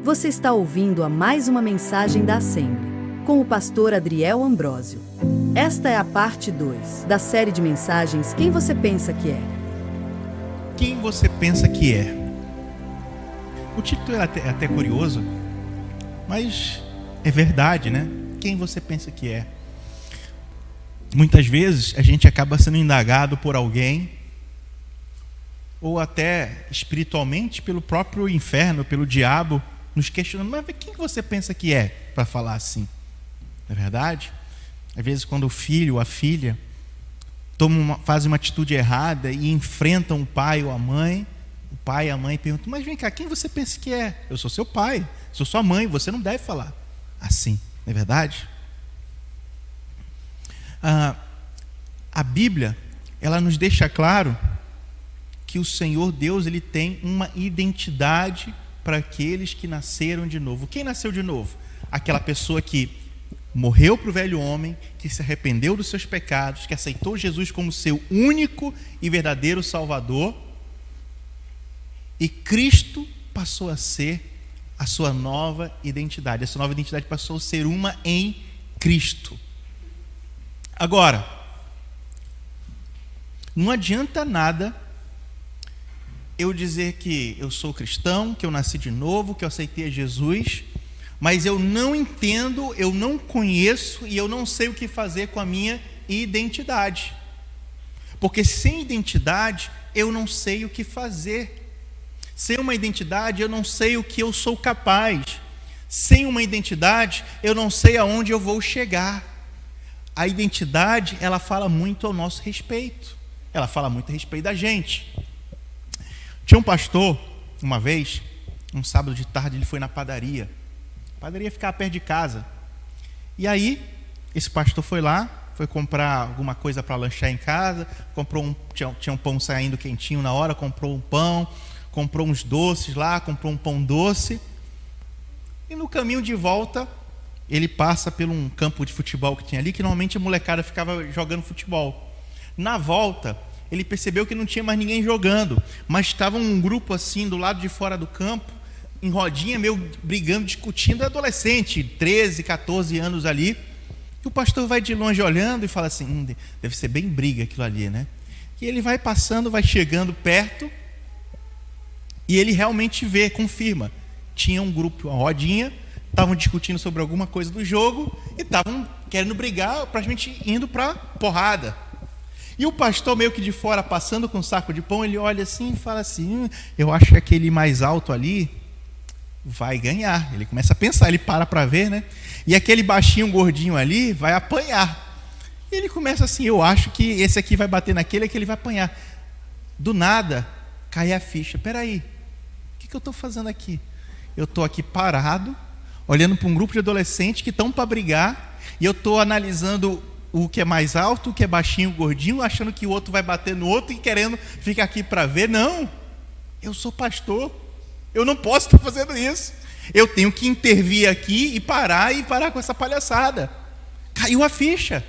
Você está ouvindo a mais uma mensagem da Assembly, com o pastor Adriel Ambrosio. Esta é a parte 2 da série de mensagens Quem Você Pensa Que É? Quem você pensa que é? O título é até curioso, mas é verdade, né? Quem você pensa que é? Muitas vezes a gente acaba sendo indagado por alguém, ou até espiritualmente pelo próprio inferno, pelo diabo, nos questionando, mas quem você pensa que é para falar assim? Não é verdade? Às vezes quando o filho ou a filha fazem uma atitude errada e enfrentam o pai ou a mãe, o pai e a mãe perguntam, mas vem cá, quem você pensa que é? Eu sou seu pai, sou sua mãe, você não deve falar assim, não é verdade? A Bíblia, ela nos deixa claro que o Senhor Deus, ele tem uma identidade para aqueles que nasceram de novo. Quem nasceu de novo? Aquela pessoa que morreu para o velho homem, que se arrependeu dos seus pecados, que aceitou Jesus como seu único e verdadeiro Salvador, e Cristo passou a ser a sua nova identidade. Essa nova identidade passou a ser uma em Cristo. Agora, não adianta nada eu dizer que eu sou cristão, que eu nasci de novo, que eu aceitei Jesus, mas eu não entendo, eu não conheço e eu não sei o que fazer com a minha identidade. Porque sem identidade eu não sei o que fazer. Sem uma identidade eu não sei o que eu sou capaz. Sem uma identidade eu não sei aonde eu vou chegar. A identidade, ela fala muito ao nosso respeito. Ela fala muito a respeito da gente. Tinha um pastor, uma vez, um sábado de tarde, ele foi na padaria. A padaria ficava perto de casa. E aí, esse pastor foi lá, foi comprar alguma coisa para lanchar em casa, tinha um pão saindo quentinho na hora, comprou um pão, comprou uns doces lá, comprou um pão doce. E no caminho de volta, ele passa por um campo de futebol que tinha ali, que normalmente a molecada ficava jogando futebol. Na volta, ele percebeu que não tinha mais ninguém jogando, mas estava um grupo assim do lado de fora do campo, em rodinha, meio brigando, discutindo, adolescente, 13, 14 anos ali. E o pastor vai de longe olhando e fala assim, deve ser bem briga aquilo ali, né? E ele vai passando, vai chegando perto, e ele realmente vê, confirma. Tinha um grupo, uma rodinha, estavam discutindo sobre alguma coisa do jogo, e estavam querendo brigar, praticamente indo para porrada. E o pastor meio que de fora, passando com um saco de pão, ele olha assim e fala assim, eu acho que aquele mais alto ali vai ganhar. Ele começa a pensar, ele para ver, né? E aquele baixinho, gordinho ali vai apanhar. E ele começa assim, eu acho que esse aqui vai bater naquele, aquele vai apanhar. Do nada, cai a ficha. Peraí, o que eu estou fazendo aqui? Eu estou aqui parado, olhando para um grupo de adolescentes que estão para brigar, e eu estou analisando o que é mais alto, o que é baixinho, gordinho, achando que o outro vai bater no outro e querendo ficar aqui para ver. Não, eu sou pastor, eu não posso estar fazendo isso. Eu tenho que intervir aqui e parar com essa palhaçada. Caiu a ficha.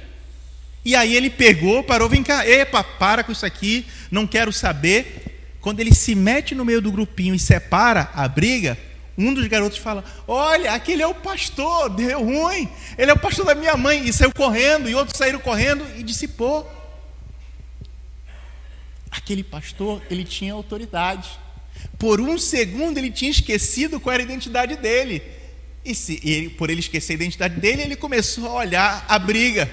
E aí ele parou, vem cá, epa, para com isso aqui, não quero saber. Quando ele se mete no meio do grupinho e separa a briga, um dos garotos fala, olha, aquele é o pastor, deu ruim, ele é o pastor da minha mãe, e saiu correndo, e outros saíram correndo e dissipou. Aquele pastor, ele tinha autoridade. Por um segundo ele tinha esquecido qual era a identidade dele, por ele esquecer a identidade dele, ele começou a olhar a briga,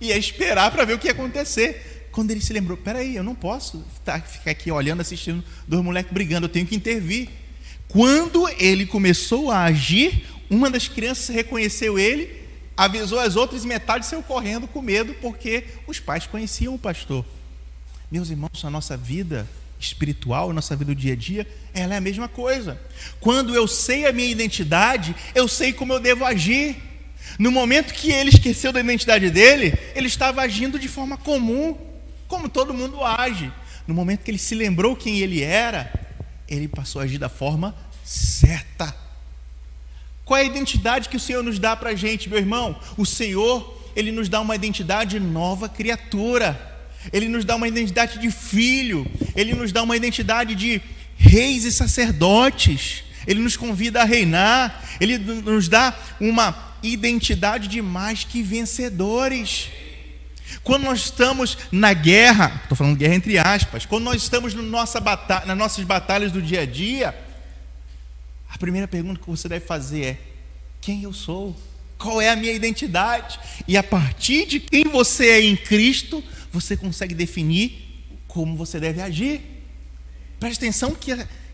e a esperar para ver o que ia acontecer. Quando ele se lembrou, peraí, eu não posso ficar aqui olhando, assistindo dois moleques brigando, eu tenho que intervir. Quando ele começou a agir, uma das crianças reconheceu ele, avisou as outras e metade saiu correndo com medo, porque os pais conheciam o pastor. Meus irmãos, a nossa vida espiritual, a nossa vida do dia a dia, ela é a mesma coisa. Quando eu sei a minha identidade, eu sei como eu devo agir. No momento que ele esqueceu da identidade dele, ele estava agindo de forma comum, como todo mundo age. No momento que ele se lembrou quem ele era, ele passou a agir da forma certa. Qual é a identidade que o Senhor nos dá para a gente, meu irmão? O Senhor, Ele nos dá uma identidade de nova criatura. Ele nos dá uma identidade de filho. Ele nos dá uma identidade de reis e sacerdotes. Ele nos convida a reinar, Ele nos dá uma identidade de mais que vencedores. Quando nós estamos na guerra, estou falando guerra entre aspas, quando nós estamos nas nossas batalhas do dia a dia, a primeira pergunta que você deve fazer é: quem eu sou? Qual é a minha identidade? E a partir de quem você é em Cristo, você consegue definir como você deve agir. Preste atenção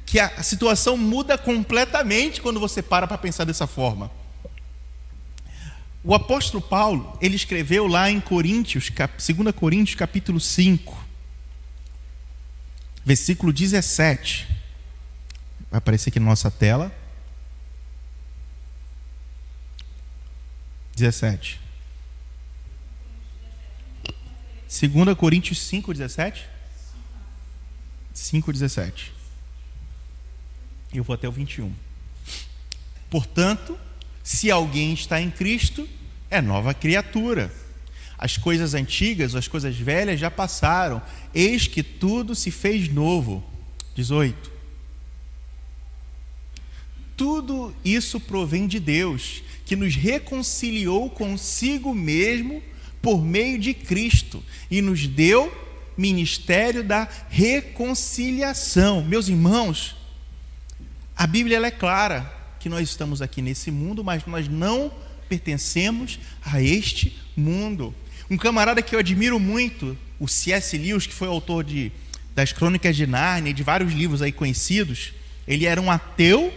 que a situação muda completamente quando você para pensar dessa forma. O apóstolo Paulo, ele escreveu lá em Coríntios, 2 Coríntios capítulo 5, versículo 17. Vai aparecer aqui na nossa tela. 17. 2 Coríntios 5, 17. 5, 17. Eu vou até o 21. Portanto, se alguém está em Cristo, é nova criatura. As coisas antigas, as coisas velhas já passaram. Eis que tudo se fez novo. 18. Tudo isso provém de Deus, que nos reconciliou consigo mesmo por meio de Cristo e nos deu ministério da reconciliação. Meus irmãos, a Bíblia ela é clara que nós estamos aqui nesse mundo, mas nós não pertencemos a este mundo. Um camarada que eu admiro muito, o C.S. Lewis, que foi autor das Crônicas de Nárnia e de vários livros aí conhecidos, ele era um ateu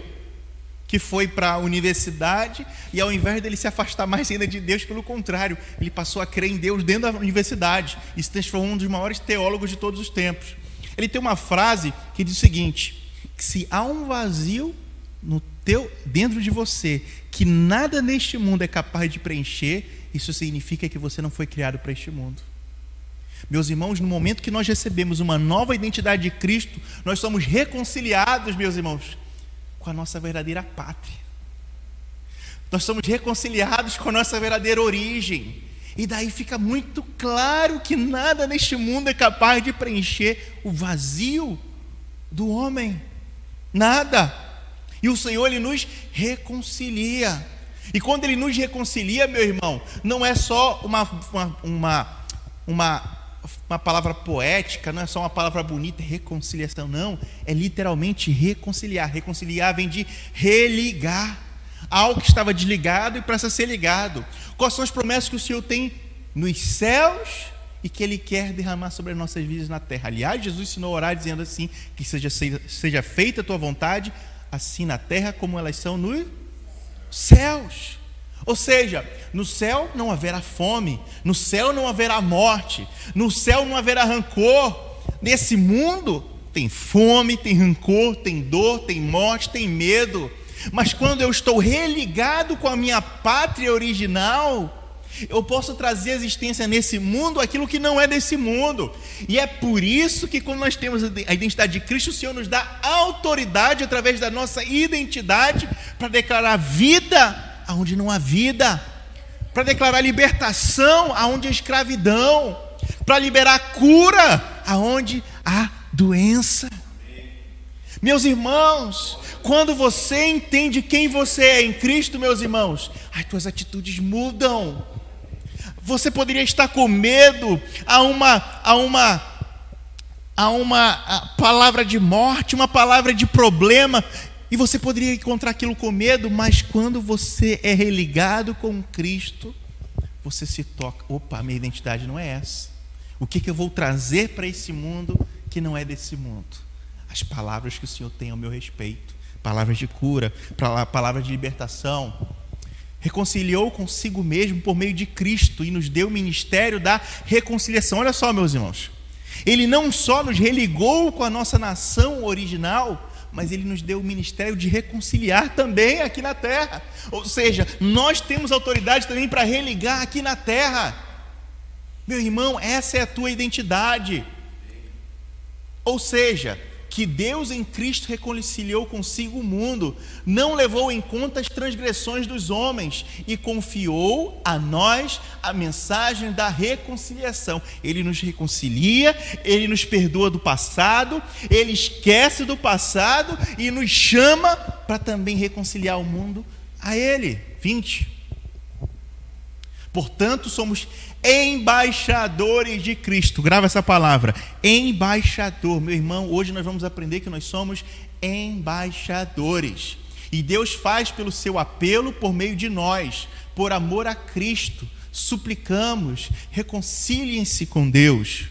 que foi para a universidade e ao invés dele se afastar mais ainda de Deus, pelo contrário, ele passou a crer em Deus dentro da universidade e se transformou em um dos maiores teólogos de todos os tempos. Ele tem uma frase que diz o seguinte: que se há um vazio dentro de você que nada neste mundo é capaz de preencher, isso significa que você não foi criado para este mundo. Meus irmãos, no momento que nós recebemos uma nova identidade de Cristo, nós somos reconciliados, meus irmãos, com a nossa verdadeira pátria. Nós somos reconciliados com a nossa verdadeira origem. E daí fica muito claro que nada neste mundo é capaz de preencher o vazio do homem. Nada. E o Senhor, Ele nos reconcilia. E quando Ele nos reconcilia, meu irmão, não é só uma palavra poética, não é só uma palavra bonita, reconciliação, não, é literalmente reconciliar. Reconciliar vem de religar, algo que estava desligado e precisa ser ligado. Quais são as promessas que o Senhor tem nos céus e que Ele quer derramar sobre as nossas vidas na terra? Aliás, Jesus ensinou a orar dizendo assim: que seja feita a tua vontade, assim na terra como elas são nos céus. Ou seja, no céu não haverá fome, no céu não haverá morte, no céu não haverá rancor. Nesse mundo tem fome, tem rancor, tem dor, tem morte, tem medo. Mas quando eu estou religado com a minha pátria original, eu posso trazer à existência nesse mundo aquilo que não é desse mundo. E é por isso que quando nós temos a identidade de Cristo, o Senhor nos dá autoridade através da nossa identidade para declarar vida aonde não há vida, para declarar libertação aonde há escravidão, para liberar cura aonde há doença. Meus irmãos, quando você entende quem você é em Cristo, meus irmãos, as tuas atitudes mudam. Você poderia estar com medo a uma palavra de morte, uma palavra de problema, e você poderia encontrar aquilo com medo, mas quando você é religado com Cristo, você se toca: opa, minha identidade não é essa. O que eu vou trazer para esse mundo que não é desse mundo? As palavras que o Senhor tem ao meu respeito, palavras de cura, palavras de libertação. Reconciliou consigo mesmo por meio de Cristo e nos deu o ministério da reconciliação. Olha só, meus irmãos, Ele não só nos religou com a nossa nação original, mas Ele nos deu o ministério de reconciliar também aqui na terra. Ou seja, nós temos autoridade também para religar aqui na terra. Meu irmão, essa é a tua identidade. Ou seja, que Deus em Cristo reconciliou consigo o mundo, não levou em conta as transgressões dos homens e confiou a nós a mensagem da reconciliação. Ele nos reconcilia, Ele nos perdoa do passado, Ele esquece do passado e nos chama para também reconciliar o mundo a Ele. 20. Portanto, somos embaixadores de Cristo. Grava essa palavra, embaixador. Meu irmão, hoje nós vamos aprender que nós somos embaixadores. E Deus faz pelo seu apelo por meio de nós, por amor a Cristo. Suplicamos, reconciliem-se com Deus.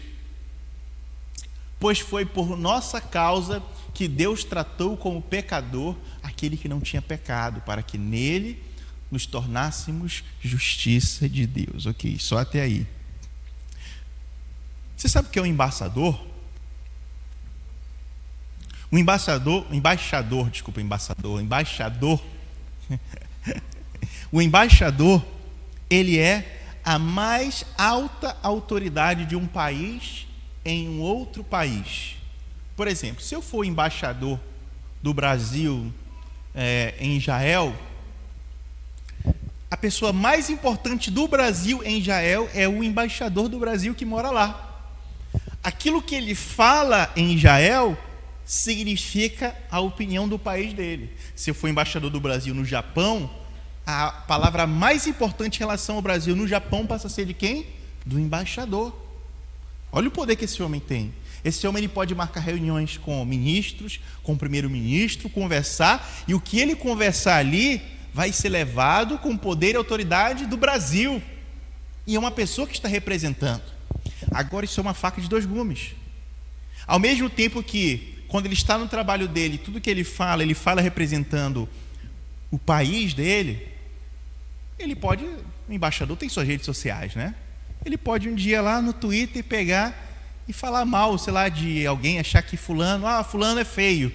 Pois foi por nossa causa que Deus tratou como pecador aquele que não tinha pecado, para que nele nos tornássemos justiça de Deus. Ok, só até aí. Você sabe o que é um embaixador? Embaixador. O embaixador, ele é a mais alta autoridade de um país em um outro país. Por exemplo, se eu for embaixador do Brasil em Israel, a pessoa mais importante do Brasil em Israel é o embaixador do Brasil que mora lá. Aquilo que ele fala em Israel significa a opinião do país dele. Se eu for embaixador do Brasil no Japão, a palavra mais importante em relação ao Brasil no Japão passa a ser de quem? Do embaixador. Olha o poder que esse homem tem. Esse homem ele pode marcar reuniões com ministros, com o primeiro-ministro, conversar, e o que ele conversar ali vai ser levado com poder e autoridade do Brasil. E é uma pessoa que está representando. Agora, isso é uma faca de dois gumes. Ao mesmo tempo que, quando ele está no trabalho dele, tudo que ele fala representando o país dele, ele pode, o embaixador tem suas redes sociais, né? Ele pode um dia lá no Twitter pegar e falar mal, sei lá, de alguém, achar que fulano é feio.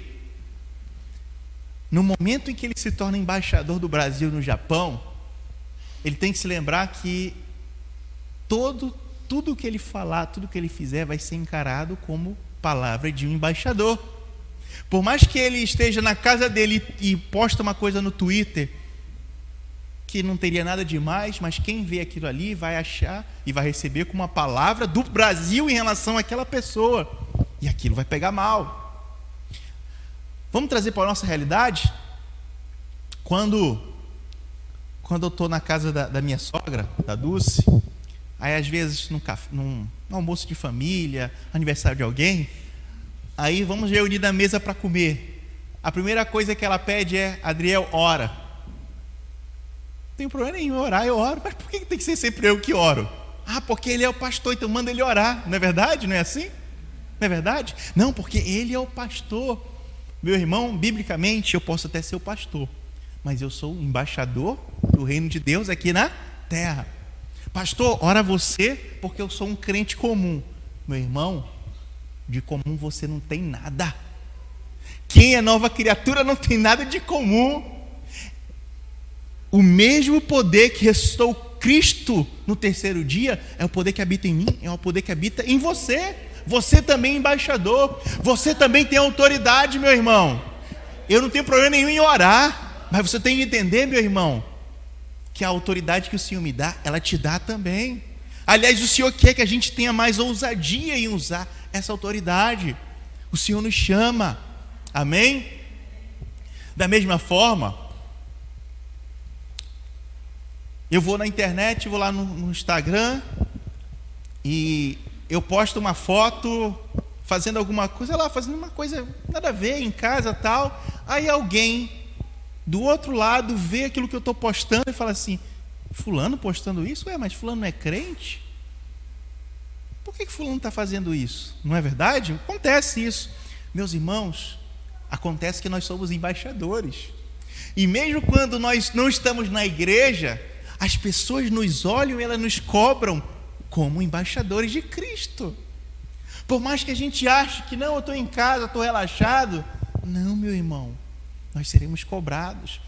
No momento em que ele se torna embaixador do Brasil no Japão, ele tem que se lembrar que tudo que ele falar, tudo que ele fizer vai ser encarado como palavra de um embaixador. Por mais que ele esteja na casa dele e posta uma coisa no Twitter que não teria nada demais, mas quem vê aquilo ali vai achar e vai receber como uma palavra do Brasil em relação àquela pessoa, e aquilo vai pegar mal. Vamos trazer para a nossa realidade? Quando eu estou na casa da minha sogra, da Dulce, aí às vezes num almoço de família, aniversário de alguém, aí vamos reunir na mesa para comer. A primeira coisa que ela pede é: Adriel, ora. Não tem problema nenhum orar, eu oro. Mas por que tem que ser sempre eu que oro? Porque ele é o pastor, então manda ele orar. Não é verdade? Não é assim? Não é verdade? Não, porque ele é o pastor. Meu irmão, biblicamente eu posso até ser o pastor, mas eu sou o embaixador do reino de Deus aqui na terra. Pastor, ora você, porque eu sou um crente comum. Meu irmão, de comum você não tem nada. Quem é nova criatura não tem nada de comum. O mesmo poder que ressuscitou Cristo no terceiro dia é o poder que habita em mim, é o poder que habita em você. Você também é embaixador, você também tem autoridade, meu irmão. Eu não tenho problema nenhum em orar, mas você tem que entender, meu irmão, que a autoridade que o Senhor me dá, ela te dá também. Aliás, o Senhor quer que a gente tenha mais ousadia em usar essa autoridade. O Senhor nos chama, amém? Da mesma forma, eu vou na internet, vou lá no Instagram e eu posto uma foto fazendo alguma coisa, sei lá, fazendo uma coisa nada a ver em casa, tal. Aí alguém do outro lado vê aquilo que eu estou postando e fala assim: fulano postando isso? Mas fulano não é crente? Por que fulano está fazendo isso? Não é verdade? Acontece isso. Meus irmãos, acontece que nós somos embaixadores. E mesmo quando nós não estamos na igreja, as pessoas nos olham e elas nos cobram como embaixadores de Cristo. Por mais que a gente ache que não, eu estou em casa, estou relaxado. Não, meu irmão, nós seremos cobrados.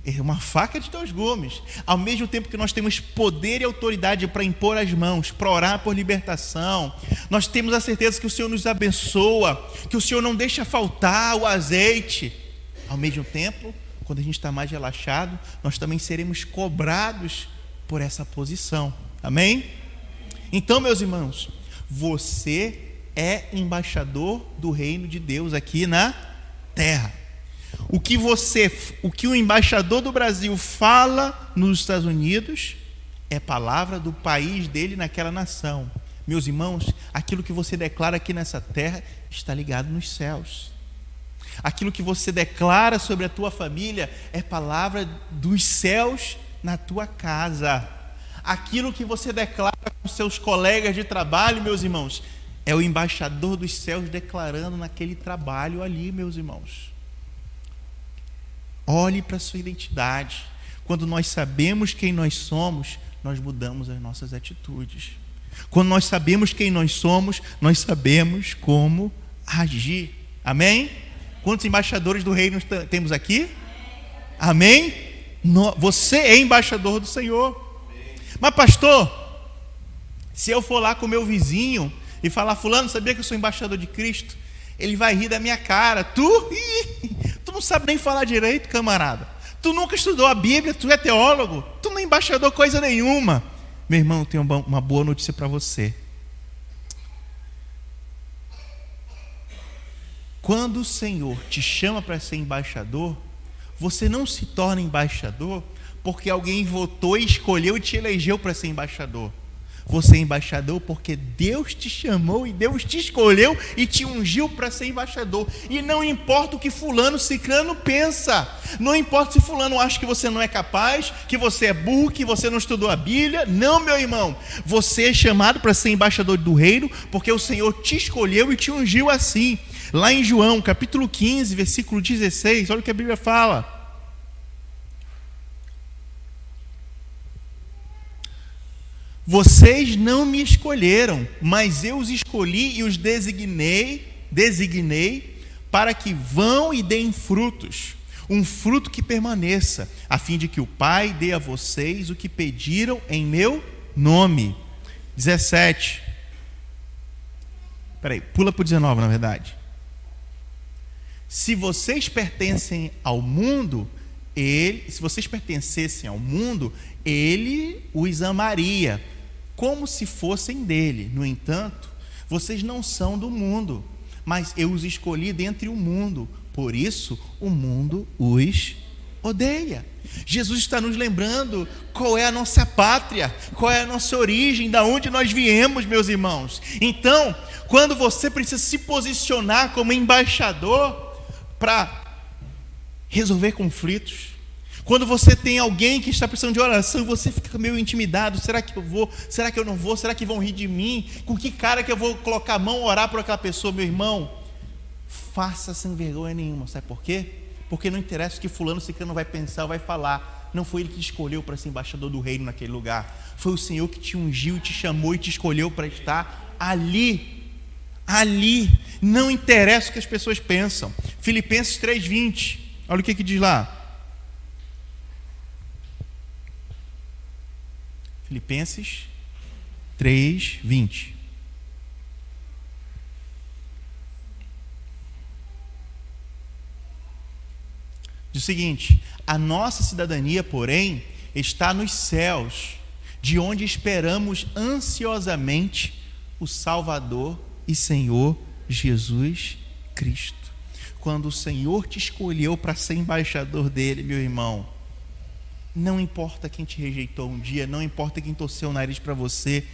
É uma faca de dois gumes. Ao mesmo tempo que nós temos poder e autoridade para impor as mãos, para orar por libertação, nós temos a certeza que o Senhor nos abençoa, que o Senhor não deixa faltar o azeite. Ao mesmo tempo, quando a gente está mais relaxado, nós também seremos cobrados por essa posição. Amém? Então, meus irmãos, você é embaixador do reino de Deus aqui na terra. O que o embaixador do Brasil fala nos Estados Unidos é palavra do país dele naquela nação. Meus irmãos, aquilo que você declara aqui nessa terra está ligado nos céus. Aquilo que você declara sobre a tua família é palavra dos céus na tua casa. Aquilo que você declara com seus colegas de trabalho, meus irmãos, é o embaixador dos céus declarando naquele trabalho ali, meus irmãos. Olhe para a sua identidade. Quando nós sabemos quem nós somos, nós mudamos as nossas atitudes. Quando nós sabemos quem nós somos, nós sabemos como agir. Amém? Quantos embaixadores do reino temos aqui? Amém? Você é embaixador do Senhor. Mas pastor, se eu for lá com o meu vizinho e falar: fulano, sabia que eu sou embaixador de Cristo? Ele vai rir da minha cara. Tu não sabe nem falar direito, camarada. Tu nunca estudou a Bíblia, tu é teólogo, tu não é embaixador coisa nenhuma. Meu irmão, eu tenho uma boa notícia para você. Quando o Senhor te chama para ser embaixador, você não se torna embaixador porque alguém votou e escolheu e te elegeu para ser embaixador. Você é embaixador porque Deus te chamou e Deus te escolheu e te ungiu para ser embaixador. E não importa o que fulano, ciclano pensa. Não importa se fulano acha que você não é capaz, que você é burro, que você não estudou a Bíblia. Não, meu irmão. Você é chamado para ser embaixador do reino porque o Senhor te escolheu e te ungiu assim. Lá em João, capítulo 15, versículo 16, olha o que a Bíblia fala. Vocês não me escolheram, mas eu os escolhi e os designei para que vão e deem frutos, um fruto que permaneça, a fim de que o Pai dê a vocês o que pediram em meu nome. 17. Pula para o 19, na verdade. Se vocês pertencem ao mundo, se vocês pertencessem ao mundo, ele os amaria, como se fossem dele. No entanto, vocês não são do mundo, mas eu os escolhi dentre o mundo, por isso o mundo os odeia. Jesus está nos lembrando qual é a nossa pátria, qual é a nossa origem, da onde nós viemos, meus irmãos. Então, quando você precisa se posicionar como embaixador para resolver conflitos, quando você tem alguém que está precisando de oração, você fica meio intimidado: será que eu vou? Será que eu não vou? Será que vão rir de mim? Com que cara que eu vou colocar a mão, orar por aquela pessoa? Meu irmão, faça sem vergonha nenhuma. Sabe por quê? Porque não interessa o que fulano ciclano vai pensar ou vai falar. Não foi ele que te escolheu para ser embaixador do reino naquele lugar. Foi o Senhor que te ungiu, te chamou e te escolheu para estar ali. Ali. Não interessa o que as pessoas pensam. Filipenses 3:20. Olha o que diz lá. Filipenses 3:20. Diz o seguinte: a nossa cidadania, porém, está nos céus, de onde esperamos ansiosamente o Salvador e Senhor Jesus Cristo. Quando o Senhor te escolheu para ser embaixador dele, meu irmão, não importa quem te rejeitou um dia, não importa quem torceu o nariz para você,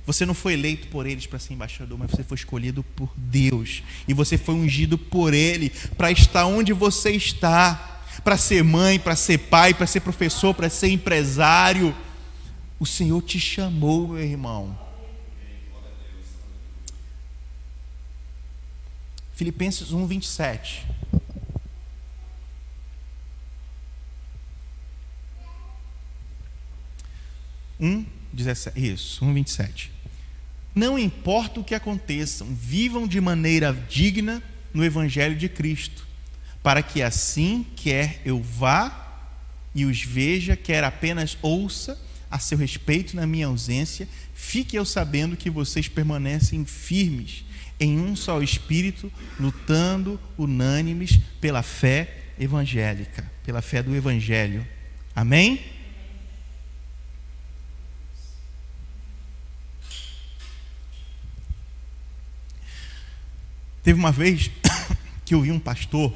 você não foi eleito por eles para ser embaixador, mas você foi escolhido por Deus, e você foi ungido por Ele para estar onde você está, para ser mãe, para ser pai, para ser professor, para ser empresário. O Senhor te chamou, meu irmão. Filipenses 1:27. Isso, 1:27. Não importa o que aconteça, vivam de maneira digna no Evangelho de Cristo, para que assim quer eu vá, e os veja, quer apenas ouça a seu respeito na minha ausência, fique eu sabendo que vocês permanecem firmes em um só espírito, lutando unânimes pela fé evangélica, pela fé do Evangelho. Amém? Teve uma vez que eu vi um pastor,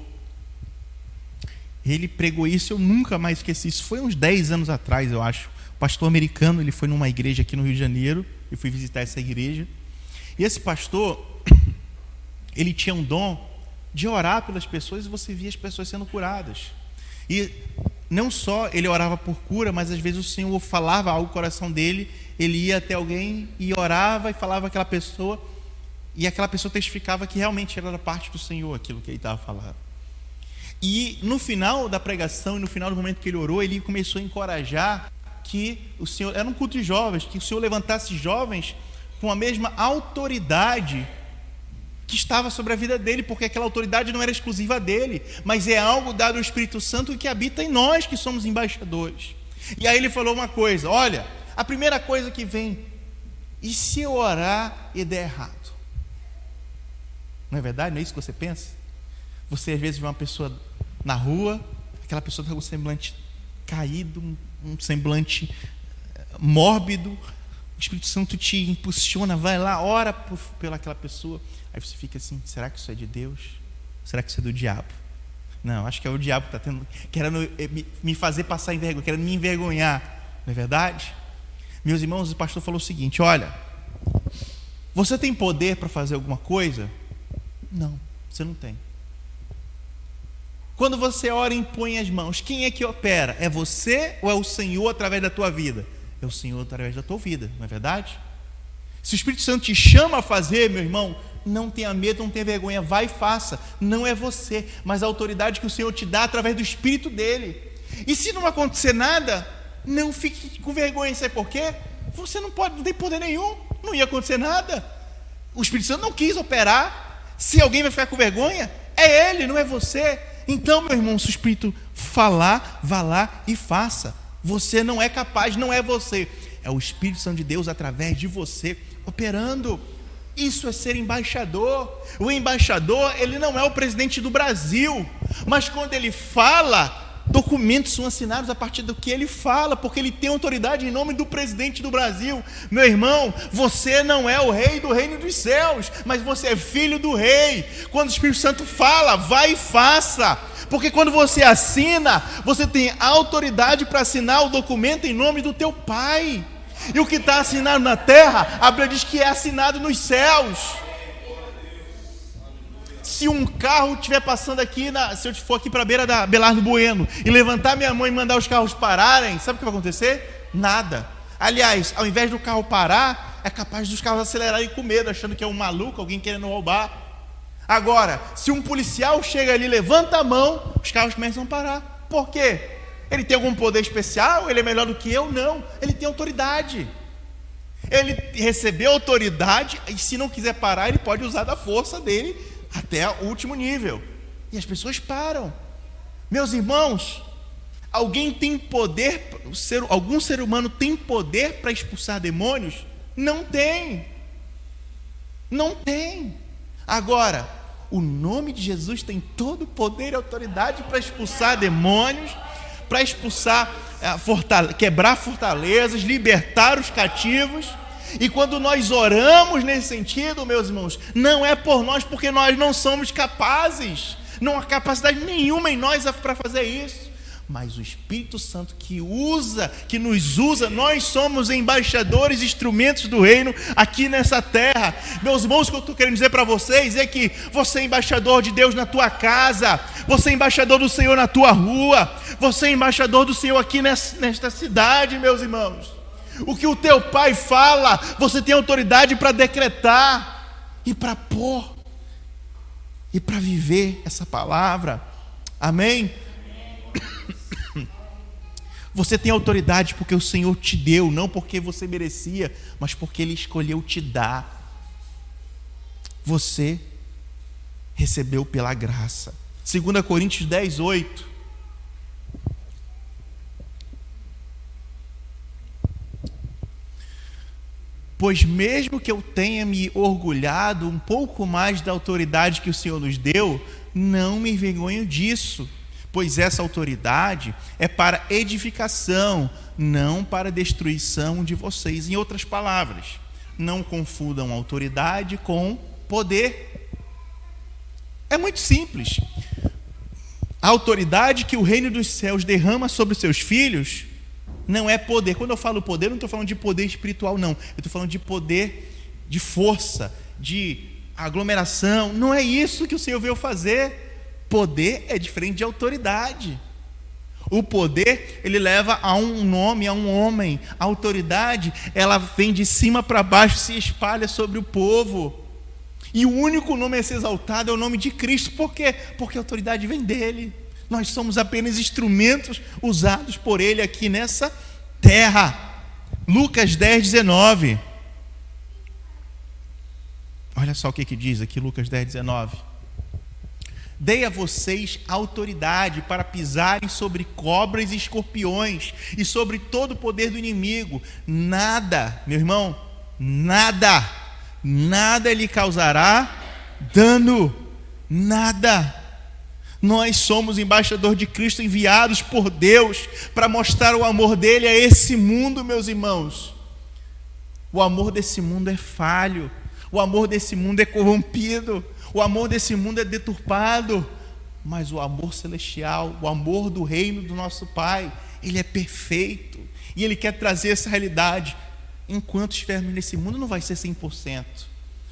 ele pregou isso, eu nunca mais esqueci, isso foi uns 10 anos atrás, eu acho. O pastor americano, ele foi numa igreja aqui no Rio de Janeiro, eu fui visitar essa igreja, e esse pastor, ele tinha um dom de orar pelas pessoas, e você via as pessoas sendo curadas. E não só ele orava por cura, mas às vezes o Senhor falava algo no coração dele, ele ia até alguém e orava e falava com aquela pessoa, e aquela pessoa testificava que realmente era da parte do Senhor aquilo que ele estava falando. E no final da pregação e no final do momento que ele orou, ele começou a encorajar que o Senhor, era um culto de jovens, que o Senhor levantasse jovens com a mesma autoridade que estava sobre a vida dele, porque aquela autoridade não era exclusiva dele, mas é algo dado ao Espírito Santo que habita em nós, que somos embaixadores. E aí ele falou uma coisa: olha, a primeira coisa que vem, e se eu orar e der errado? Não é verdade? Não é isso que você pensa? Você às vezes vê uma pessoa na rua, aquela pessoa está com um semblante caído, um semblante mórbido, o Espírito Santo te impulsiona, vai lá, ora pelaquela pessoa, aí você fica assim: será que isso é de Deus? Será que isso é do diabo? Não, acho que é o diabo que está querendo me fazer passar em vergonha, querendo me envergonhar, não é verdade? Meus irmãos, o pastor falou o seguinte: olha, você tem poder para fazer alguma coisa? Não, você não tem. Quando você ora e impõe as mãos, quem é que opera? É você ou é o Senhor através da tua vida? É o Senhor através da tua vida, não é verdade? Se o Espírito Santo te chama a fazer, meu irmão, não tenha medo, não tenha vergonha, vai e faça. Não é você, mas a autoridade que o Senhor te dá através do Espírito dele. E se não acontecer nada, não fique com vergonha. Sabe por quê? Você não tem poder nenhum, não ia acontecer nada. O Espírito Santo não quis operar. Se alguém vai ficar com vergonha, é ele, não é você. Então, meu irmão, se o Espírito falar, vá lá e faça. Você não é capaz, não é você. É o Espírito Santo de Deus através de você operando. Isso é ser embaixador. O embaixador, ele não é o presidente do Brasil, mas quando ele fala, documentos são assinados a partir do que ele fala, porque ele tem autoridade em nome do presidente do Brasil. Meu irmão, você não é o rei do reino dos céus, mas você é filho do rei. Quando o Espírito Santo fala, vai e faça, porque quando você assina, você tem autoridade para assinar o documento em nome do teu Pai. E o que está assinado na terra, a Bíblia diz que é assinado nos céus. Se um carro estiver passando aqui, se eu for aqui para a beira da Belardo Bueno e levantar minha mão e mandar os carros pararem, sabe o que vai acontecer? Nada. Aliás, ao invés do carro parar, é capaz dos carros acelerarem com medo, achando que é um maluco, alguém querendo roubar. Agora, se um policial chega ali, levanta a mão, os carros começam a parar. Por quê? Ele tem algum poder especial? Ele é melhor do que eu? Não. Ele tem autoridade. Ele recebeu autoridade e se não quiser parar, ele pode usar da força dele até o último nível. E as pessoas param. Meus irmãos, alguém tem poder, algum ser humano tem poder para expulsar demônios? Não tem. Não tem. Agora, o nome de Jesus tem todo o poder e autoridade para expulsar demônios, para expulsar, quebrar fortalezas, libertar os cativos. E quando nós oramos nesse sentido, meus irmãos, não é por nós, porque nós não somos capazes, não há capacidade nenhuma em nós para fazer isso, mas o Espírito Santo que nos usa, nós somos embaixadores, instrumentos do reino aqui nessa terra. Meus irmãos, o que eu estou querendo dizer para vocês é que você é embaixador de Deus na tua casa, você é embaixador do Senhor na tua rua, você é embaixador do Senhor aqui nesta cidade, meus irmãos. O que o teu pai fala, você tem autoridade para decretar e para pôr e para viver essa palavra. Amém? Você tem autoridade porque o Senhor te deu, não porque você merecia, mas porque Ele escolheu te dar. Você recebeu pela graça. 2 Coríntios 10:8. Pois mesmo que eu tenha me orgulhado um pouco mais da autoridade que o Senhor nos deu, não me envergonho disso, pois essa autoridade é para edificação, não para destruição de vocês. Em outras palavras, não confundam autoridade com poder. É muito simples. A autoridade que o reino dos céus derrama sobre os seus filhos não é poder. Quando eu falo poder, eu não estou falando de poder espiritual, não. Eu estou falando de poder de força, de aglomeração. Não é isso que o Senhor veio fazer. Poder é diferente de autoridade. O poder, ele leva a um nome, a um homem. A autoridade, ela vem de cima para baixo, se espalha sobre o povo. E o único nome a ser exaltado é o nome de Cristo. Por quê? Porque a autoridade vem dele. Nós somos apenas instrumentos usados por ele aqui nessa terra. Lucas 10:19. Olha só o que diz aqui Lucas 10:19. Dei a vocês autoridade para pisarem sobre cobras e escorpiões e sobre todo o poder do inimigo. Nada, meu irmão, nada lhe causará dano. Nada. Nós somos embaixador de Cristo, enviados por Deus para mostrar o amor dele a esse mundo, meus irmãos. O amor desse mundo é falho, o amor desse mundo é corrompido, o amor desse mundo é deturpado, mas o amor celestial, o amor do reino do nosso Pai, ele é perfeito, e ele quer trazer essa realidade. Enquanto estivermos nesse mundo, não vai ser 100%,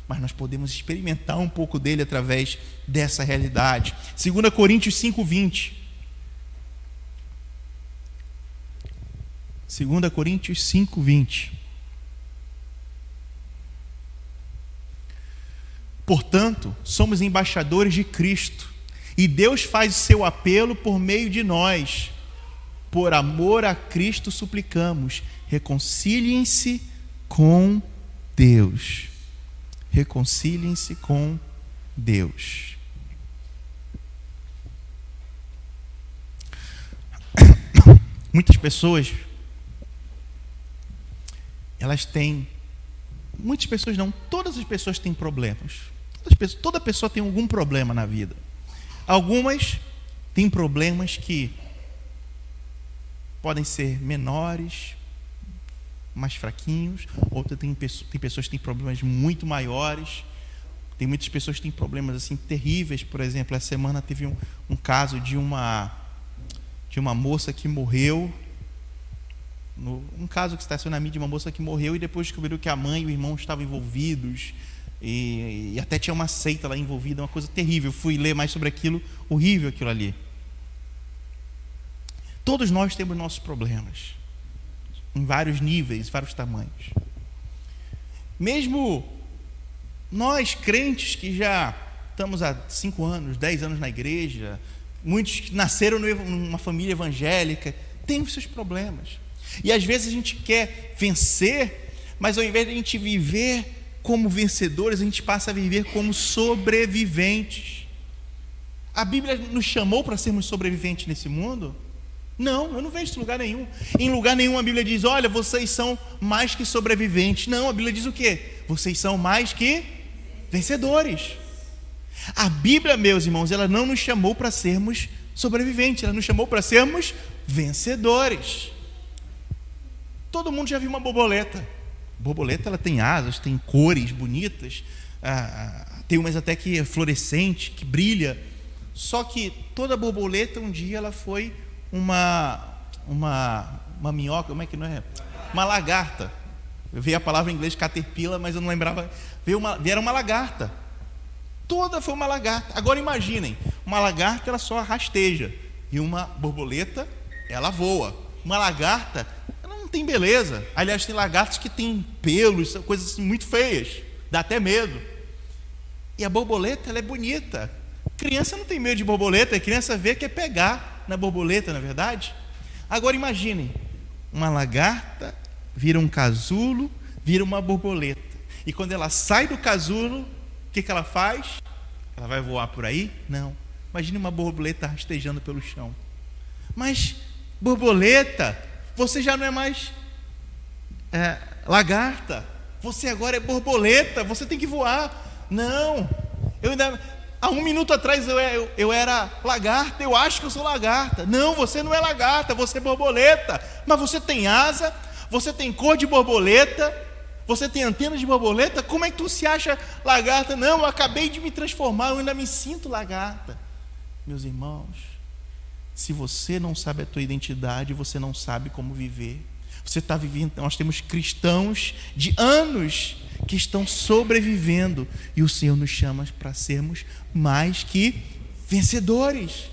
mas nós podemos experimentar um pouco dele através dessa realidade. 2 Coríntios 5:20. 2 Coríntios 5:20. Portanto, somos embaixadores de Cristo, e Deus faz o seu apelo por meio de nós. Por amor a Cristo suplicamos, reconciliem-se com Deus. Reconciliem-se com Deus. Muitas pessoas, muitas pessoas não, todas as pessoas têm problemas. Toda pessoa tem algum problema na vida. Algumas têm problemas que podem ser menores, mais fraquinhos. Outras tem pessoas que têm problemas muito maiores. Tem muitas pessoas que têm problemas assim terríveis. Por exemplo, essa semana teve um caso de uma moça que morreu. Um caso que está sendo na mídia, de uma moça que morreu e depois descobriu que a mãe e o irmão estavam envolvidos. E até tinha uma seita lá envolvida, uma coisa terrível. Fui ler mais sobre aquilo, horrível aquilo ali. Todos nós temos nossos problemas, em vários níveis, vários tamanhos. Mesmo nós crentes que já estamos há 5 anos, 10 anos na igreja, muitos que nasceram numa família evangélica, têm os seus problemas. E às vezes a gente quer vencer, mas ao invés de a gente viver como vencedores, a gente passa a viver como sobreviventes. A Bíblia nos chamou para sermos sobreviventes nesse mundo? Não, eu não vejo isso em lugar nenhum. Em lugar nenhum a Bíblia diz, olha, vocês são mais que sobreviventes. Não, a Bíblia diz o quê? Vocês são mais que vencedores. A Bíblia, meus irmãos, ela não nos chamou para sermos sobreviventes, ela nos chamou para sermos vencedores. Todo mundo já viu uma borboleta. Borboleta, ela tem asas, tem cores bonitas, tem umas até que é fluorescente, que brilha. Só que toda borboleta um dia ela foi uma minhoca, como é que não é? Uma lagarta. Eu vi a palavra em inglês caterpillar, mas eu não lembrava. Era uma lagarta. Toda foi uma lagarta. Agora imaginem, uma lagarta ela só rasteja e uma borboleta ela voa. Uma lagarta ela não tem beleza. Aliás, tem lagartos que têm pelos, coisas assim muito feias, dá até medo. E a borboleta ela é bonita. Criança não tem medo de borboleta, a criança vê que é pegar na borboleta, na verdade. Agora imaginem, uma lagarta vira um casulo, vira uma borboleta. E quando ela sai do casulo, o que ela faz? Ela vai voar por aí? Não. Imagine uma borboleta rastejando pelo chão. Mas borboleta, você já não é mais lagarta. você agora é borboleta, você tem que voar. Não, há 1 minuto atrás eu era lagarta, eu acho que eu sou lagarta. Não, você não é lagarta, você é borboleta. Mas você tem asa, você tem cor de borboleta, você tem antena de borboleta. Como é que tu se acha lagarta? Não, eu acabei de me transformar, eu ainda me sinto lagarta. Meus irmãos, se você não sabe a tua identidade, você não sabe como viver. Você está vivendo. Nós temos cristãos de anos que estão sobrevivendo, e o Senhor nos chama para sermos mais que vencedores.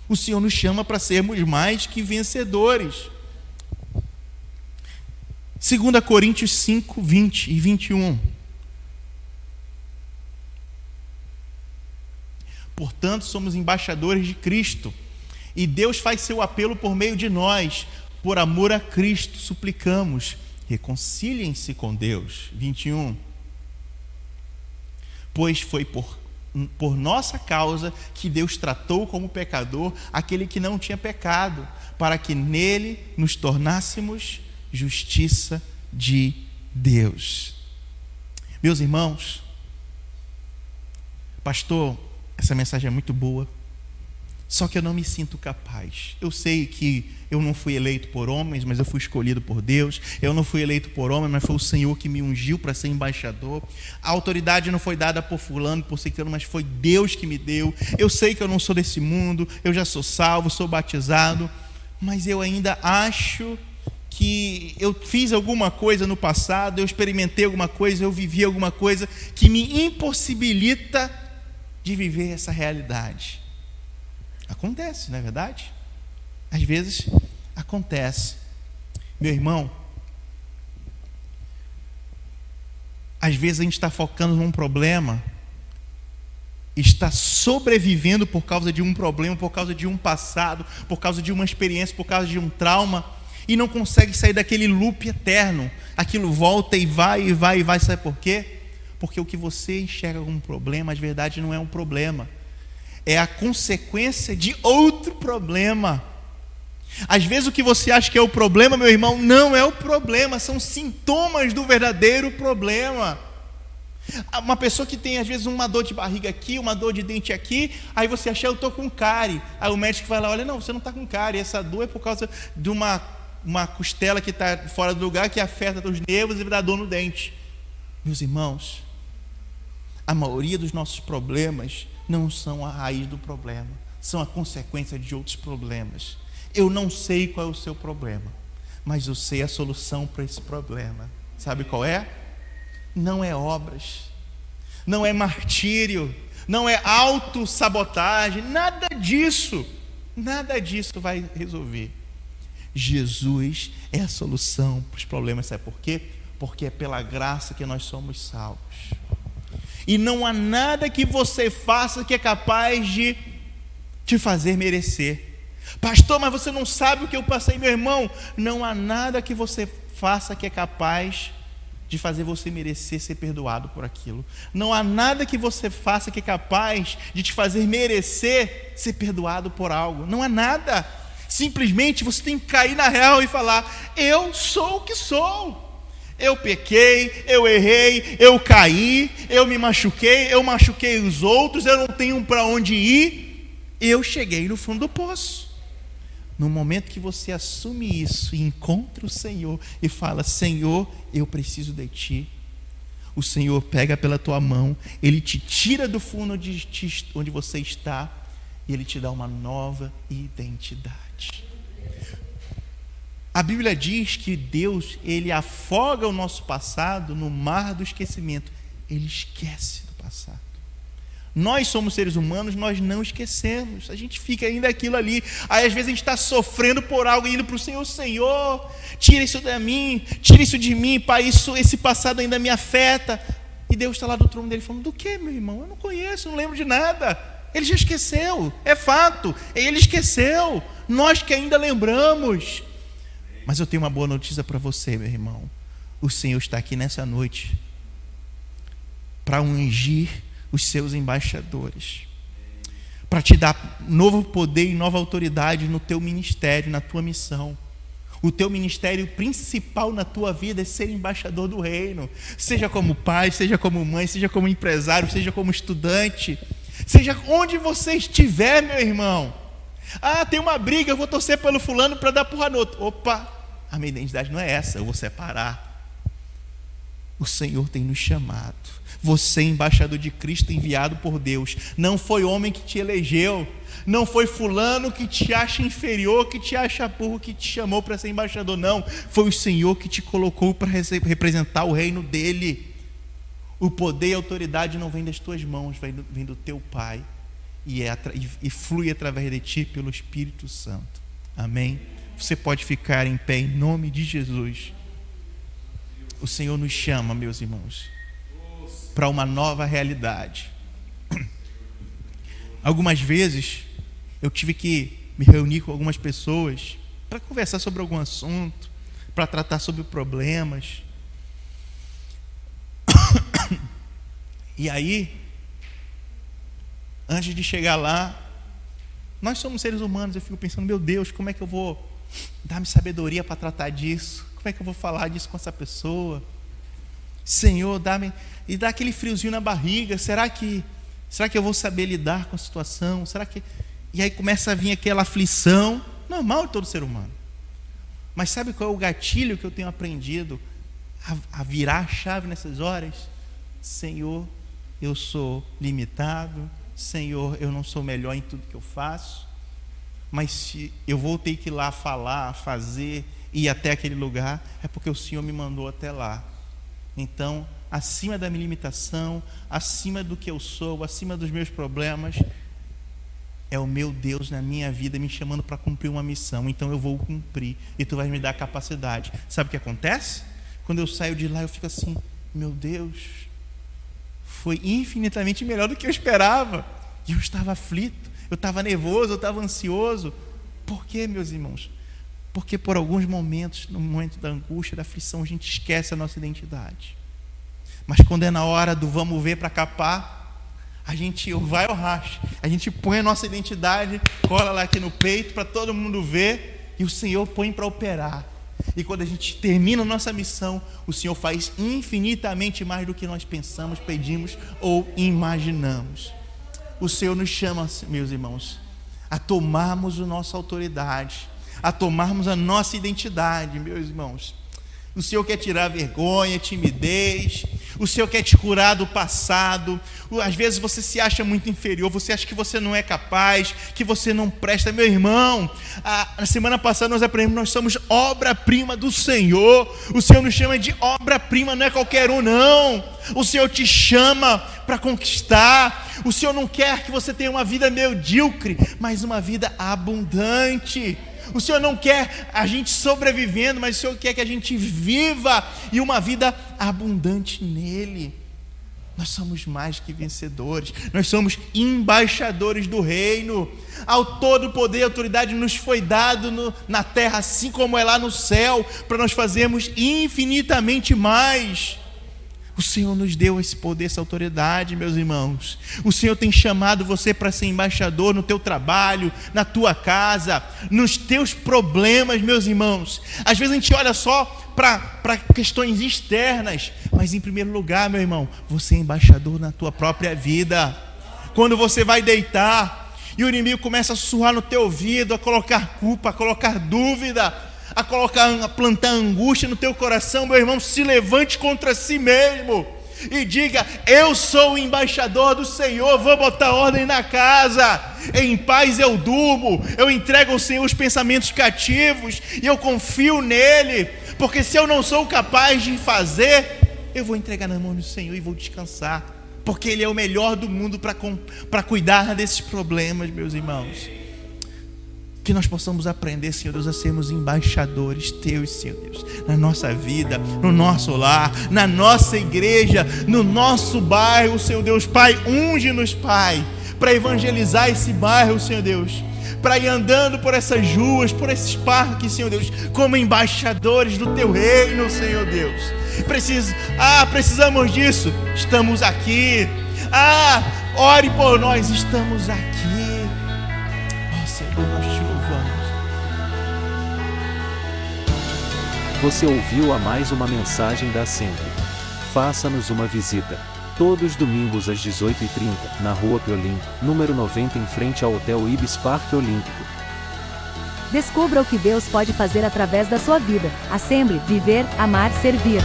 O Senhor nos chama para sermos mais que vencedores. 2 Coríntios 5, 20 e 21. Portanto, somos embaixadores de Cristo, e Deus faz seu apelo por meio de nós. Por amor a Cristo, suplicamos, reconciliem-se com Deus. 21. Pois foi por nossa causa que Deus tratou como pecador aquele que não tinha pecado, para que nele nos tornássemos justiça de Deus. Meus irmãos, pastor, essa mensagem é muito boa, só que eu não me sinto capaz. Eu sei que eu não fui eleito por homens, mas eu fui escolhido por Deus. Eu não fui eleito por homem, mas foi o Senhor que me ungiu para ser embaixador. A autoridade não foi dada por fulano, por ciclano, mas foi Deus que me deu. Eu sei que eu não sou desse mundo, eu já sou salvo, sou batizado, mas eu ainda acho que eu fiz alguma coisa no passado, eu experimentei alguma coisa, eu vivi alguma coisa que me impossibilita de viver essa realidade. Acontece, não é verdade? Às vezes acontece. Meu irmão, às vezes a gente está focando num problema, está sobrevivendo por causa de um problema, por causa de um passado, por causa de uma experiência, por causa de um trauma, e não consegue sair daquele loop eterno. Aquilo volta e vai, e vai, e vai. Sabe por quê? Porque o que você enxerga como um problema, às verdade não é um problema, é a consequência de outro problema. Às vezes o que você acha que é o problema, meu irmão, não é o problema, são sintomas do verdadeiro problema. Uma pessoa que tem às vezes uma dor de barriga aqui, uma dor de dente aqui, aí você acha, eu estou com cárie. Aí o médico vai lá, olha, não, você não está com cárie, essa dor é por causa de uma costela que está fora do lugar, que afeta os nervos e dá dor no dente. Meus irmãos, a maioria dos nossos problemas não são a raiz do problema, são a consequência de outros problemas. Eu não sei qual é o seu problema, mas eu sei a solução para esse problema. Sabe qual é? Não é obras, não é martírio, não é autossabotagem, nada disso vai resolver. Jesus é a solução para os problemas. Sabe por quê? Porque é pela graça que nós somos salvos. E não há nada que você faça que é capaz de te fazer merecer. Pastor, mas você não sabe o que eu passei. Meu irmão, não há nada que você faça que é capaz de fazer você merecer ser perdoado por aquilo. Não há nada que você faça que é capaz de te fazer merecer ser perdoado por algo. Não há nada. Simplesmente você tem que cair na real e falar, eu sou o que sou. Eu pequei, eu errei, eu caí, eu me machuquei, eu machuquei os outros, eu não tenho para onde ir, eu cheguei no fundo do poço. No momento que você assume isso e encontra o Senhor e fala, Senhor, eu preciso de Ti, o Senhor pega pela tua mão, Ele te tira do fundo onde você está e Ele te dá uma nova identidade. A Bíblia diz que Deus, Ele afoga o nosso passado no mar do esquecimento. Ele esquece do passado. Nós somos seres humanos, nós não esquecemos. A gente fica ainda aquilo ali. Aí às vezes a gente está sofrendo por algo e indo para o Senhor. Senhor, tira isso de mim, tira isso de mim, Pai, esse passado ainda me afeta. E Deus está lá do trono dele falando, do que, meu irmão? Eu não conheço, não lembro de nada. Ele já esqueceu, é fato. Ele esqueceu, nós que ainda lembramos. Mas eu tenho uma boa notícia para você, meu irmão. O Senhor está aqui nessa noite para ungir os seus embaixadores, para te dar novo poder e nova autoridade no teu ministério, na tua missão. O teu ministério principal na tua vida é ser embaixador do reino. Seja como pai, seja como mãe, seja como empresário, seja como estudante. Seja onde você estiver, meu irmão. Ah, tem uma briga, eu vou torcer pelo fulano para dar porra no outro. Opa, a minha identidade não é essa, eu vou separar. O Senhor tem nos chamado. Você é embaixador de Cristo, enviado por Deus. Não foi homem que te elegeu. Não foi fulano que te acha inferior, que te acha burro, que te chamou para ser embaixador. Não, foi o Senhor que te colocou para representar o reino dele. O poder e a autoridade não vem das tuas mãos, vem do teu Pai. E flui através de ti pelo Espírito Santo. Amém? Você pode ficar em pé em nome de Jesus. O Senhor nos chama, meus irmãos, para uma nova realidade. Algumas vezes eu tive que me reunir com algumas pessoas para conversar sobre algum assunto, para tratar sobre problemas. E aí, antes de chegar lá, nós somos seres humanos, eu fico pensando, meu Deus, como é que eu vou dar-me sabedoria para tratar disso? Como é que eu vou falar disso com essa pessoa? Senhor, dá-me... E dá aquele friozinho na barriga. Será que eu vou saber lidar com a situação? E aí começa a vir aquela aflição, normal de todo ser humano. Mas sabe qual é o gatilho que eu tenho aprendido a virar a chave nessas horas? Senhor, eu sou limitado. Senhor, eu não sou melhor em tudo que eu faço. Mas se eu vou ter que ir lá falar, fazer, ir até aquele lugar, é porque o Senhor me mandou até lá. Então, acima da minha limitação, acima do que eu sou, acima dos meus problemas, é o meu Deus na minha vida me chamando para cumprir uma missão. Então eu vou cumprir e tu vais me dar capacidade. Sabe o que acontece? Quando eu saio de lá, eu fico assim, meu Deus, foi infinitamente melhor do que eu esperava. E eu estava aflito, eu estava nervoso, eu estava ansioso. Por quê, meus irmãos? Porque por alguns momentos, no momento da angústia, da aflição, a gente esquece a nossa identidade. Mas quando é na hora do vamos ver para capar, a gente vai ao racha, a gente põe a nossa identidade, cola lá aqui no peito para todo mundo ver, e o Senhor põe para operar. E quando a gente termina a nossa missão, o Senhor faz infinitamente mais do que nós pensamos, pedimos ou imaginamos. O Senhor nos chama, meus irmãos, a tomarmos a nossa autoridade, a tomarmos a nossa identidade, meus irmãos. O Senhor quer tirar vergonha, timidez. O Senhor quer te curar do passado. Às vezes você se acha muito inferior, você acha que você não é capaz, que você não presta. Meu irmão, na semana passada nós aprendemos, nós somos obra-prima do Senhor. O Senhor nos chama de obra-prima, não é qualquer um, não. O Senhor te chama para conquistar. O Senhor não quer que você tenha uma vida medíocre, mas uma vida abundante. O Senhor não quer a gente sobrevivendo, mas o Senhor quer que a gente viva e uma vida abundante nele. Nós somos mais que vencedores, nós somos embaixadores do reino. Ao todo poder e autoridade nos foi dado na terra, assim como é lá no céu, para nós fazermos infinitamente mais. O Senhor nos deu esse poder, essa autoridade, meus irmãos. O Senhor tem chamado você para ser embaixador no teu trabalho, na tua casa, nos teus problemas, meus irmãos. Às vezes a gente olha só para questões externas, mas em primeiro lugar, meu irmão, você é embaixador na tua própria vida. Quando você vai deitar e o inimigo começa a sussurrar no teu ouvido, a colocar culpa, a colocar dúvida, a plantar angústia no teu coração, meu irmão, se levante contra si mesmo e diga: eu sou o embaixador do Senhor, vou botar ordem na casa, em paz eu durmo, eu entrego ao Senhor os pensamentos cativos e eu confio nele, porque se eu não sou capaz de fazer, eu vou entregar na mão do Senhor e vou descansar, porque Ele é o melhor do mundo para cuidar desses problemas, meus irmãos. Que nós possamos aprender, Senhor Deus, a sermos embaixadores teus, Senhor Deus, na nossa vida, no nosso lar, na nossa igreja, no nosso bairro, Senhor Deus. Pai, unge-nos, Pai, para evangelizar esse bairro, Senhor Deus, para ir andando por essas ruas, por esses parques, Senhor Deus, como embaixadores do teu reino, Senhor Deus. Precisamos disso, estamos aqui. Ore por nós, estamos aqui. Senhor, nós te louvamos. Você ouviu a mais uma mensagem da Assembly. Faça-nos uma visita. Todos os domingos às 18h30, na Rua Piolim, número 90, em frente ao Hotel Ibis Parque Olímpico. Descubra o que Deus pode fazer através da sua vida. Assembly, viver, amar, servir.